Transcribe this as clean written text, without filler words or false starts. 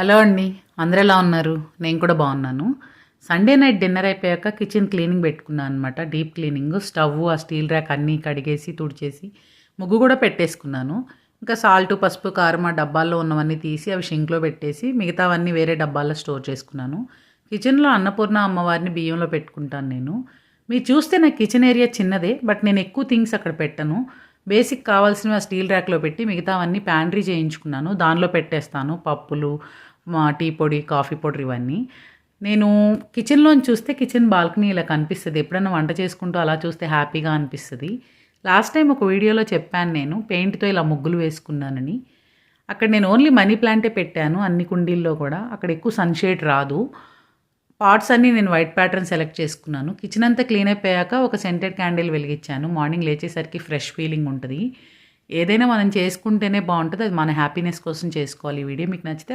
Hello అండి, అందరూ ఎలా ఉన్నారు? నేను కూడా బాగున్నాను. సండే నైట్ డిన్నర్ అయిపోయాక కిచెన్ క్లీనింగ్ పెట్టుకున్నాను అనమాట. డీప్ క్లీనింగ్, స్టవ్, ఆ స్టీల్ ర్యాక్ అన్నీ కడిగేసి, తుడిచేసి, ముగ్గు కూడా పెట్టేసుకున్నాను. ఇంకా సాల్ట్, పసుపు, కారం ఆ డబ్బాల్లో ఉన్నవన్నీ తీసి అవి షింక్లో పెట్టేసి మిగతావన్నీ వేరే డబ్బాల్లో స్టోర్ చేసుకున్నాను. కిచెన్లో అన్నపూర్ణ అమ్మవారిని బియ్యంలో పెట్టుకుంటాను నేను. మీరు చూస్తే నా కిచెన్ ఏరియా చిన్నదే, బట్ నేను ఎక్కువ థింగ్స్ అక్కడ పెట్టను. బేసిక్ కావాల్సినవి ఆ స్టీల్ ర్యాక్లో పెట్టి మిగతావన్నీ ప్యాంట్రీ చేయించుకున్నాను. దానిలో పెట్టేస్తాను పప్పులు, టీ పొడి, కాఫీ పౌడర్ ఇవన్నీ. నేను కిచెన్‌లోంచి చూస్తే కిచెన్ బాల్కనీ ఇలా కనిపిస్తది. ఎప్పుడైనా వంట చేసుకుంటూ అలా చూస్తే హ్యాపీగా అనిపిస్తది. లాస్ట్ టైమ్ ఒక వీడియోలో చెప్పాను నేను పెయింట్‌తో ఇలా ముగ్గులు వేసుకున్నానని. అక్కడ నేను ఓన్లీ మనీ ప్లాంటే పెట్టాను అన్ని కుండీల్లో కూడా. అక్కడ ఎక్కువ సన్‌షేడ్ రాదు. పాట్స్ అన్నీ నేను వైట్ ప్యాటర్న్ సెలెక్ట్ చేసుకున్నాను. కిచెన్ అంతా క్లీన్ అయిపోయాక ఒక సెంటెడ్ క్యాండిల్ వెలిగించాను. మార్నింగ్ లేచేసరికి ఫ్రెష్ ఫీలింగ్ ఉంటది. ఏదైనా మనం చేసుకుంటేనే బావుంటది. అది మన హ్యాపీనెస్ కోసం చేసుకోవాలి. ఈ వీడియో మీకు నచ్చితే